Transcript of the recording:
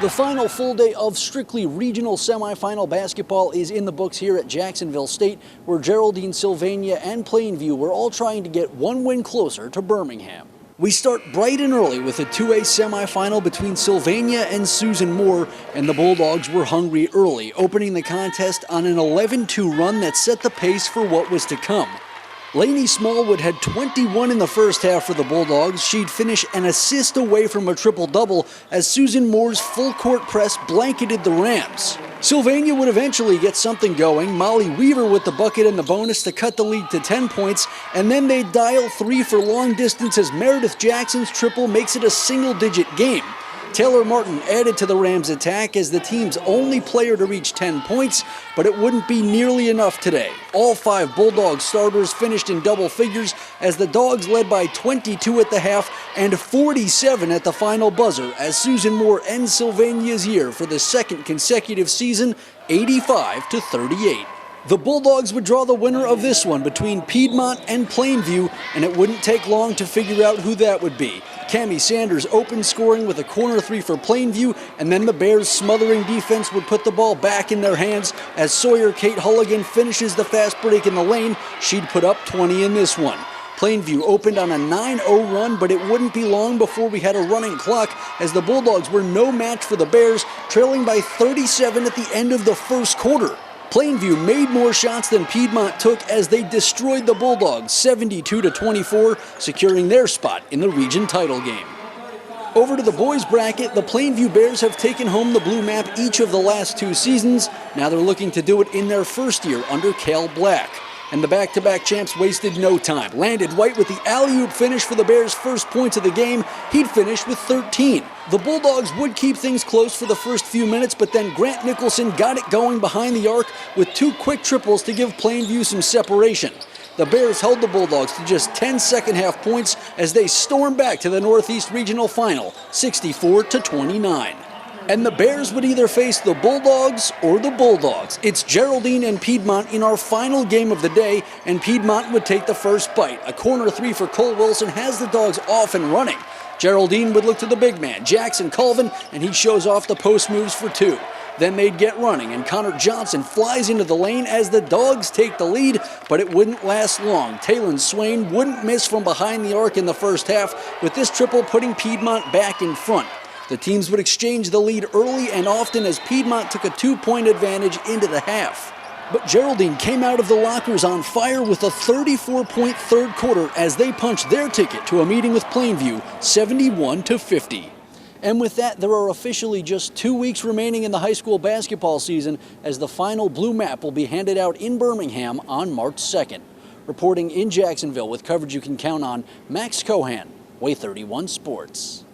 The final full day of strictly regional semifinal basketball is in the books here at Jacksonville State, where Geraldine, Sylvania, and Plainview were all trying to get one win closer to Birmingham. We start bright and early with a 2A semifinal between Sylvania and Susan Moore, and the Bulldogs were hungry early, opening the contest on an 11-2 run that set the pace for what was to come. Lainey Smallwood had 21 in the first half for the Bulldogs. She'd finish an assist away from a triple-double as Susan Moore's full-court press blanketed the Rams. Sylvania would eventually get something going, Molly Weaver with the bucket and the bonus to cut the lead to 10 points, and then they'd dial 3 for long distance as Meredith Jackson's triple makes it a single-digit game. Taylor Martin added to the Rams' attack as the team's only player to reach 10 points, but it wouldn't be nearly enough today. All 5 Bulldog starters finished in double figures as the Dogs led by 22 at the half and 47 at the final buzzer as Susan Moore ends Sylvania's year for the second consecutive season, 85-38. The Bulldogs would draw the winner of this one between Piedmont and Plainview, and it wouldn't take long to figure out who that would be. Cammie Sanders opened scoring with a corner 3 for Plainview, and then the Bears' smothering defense would put the ball back in their hands as Sawyer Kate Hulligan finishes the fast break in the lane. She'd put up 20 in this one. Plainview opened on a 9-0 run, but it wouldn't be long before we had a running clock as the Bulldogs were no match for the Bears, trailing by 37 at the end of the first quarter. Plainview made more shots than Piedmont took as they destroyed the Bulldogs 72-24, securing their spot in the region title game. Over to the boys bracket, the Plainview Bears have taken home the blue map each of the last 2 seasons. Now they're looking to do it in their first year under Cale Black. And the back-to-back champs wasted no time. Landed White with the alley-oop finish for the Bears' first points of the game. He'd finish with 13. The Bulldogs would keep things close for the first few minutes, but then Grant Nicholson got it going behind the arc with 2 quick triples to give Plainview some separation. The Bears held the Bulldogs to just 10 second-half points as they stormed back to the Northeast Regional Final, 64-29. And the Bears would either face the Bulldogs or the Bulldogs. It's Geraldine and Piedmont in our final game of the day, and Piedmont would take the first bite. A corner 3 for Cole Wilson has the Dogs off and running. Geraldine would look to the big man, Jackson Colvin, and he shows off the post moves for 2. Then they'd get running, and Connor Johnson flies into the lane as the Dogs take the lead, but it wouldn't last long. Taylon Swain wouldn't miss from behind the arc in the first half, with this triple putting Piedmont back in front. The teams would exchange the lead early and often as Piedmont took a 2-point advantage into the half. But Geraldine came out of the lockers on fire with a 34-point third quarter as they punched their ticket to a meeting with Plainview, 71-50. And with that, there are officially just 2 weeks remaining in the high school basketball season as the final blue map will be handed out in Birmingham on March 2nd. Reporting in Jacksonville with coverage you can count on, Max Cohan, Way 31 Sports.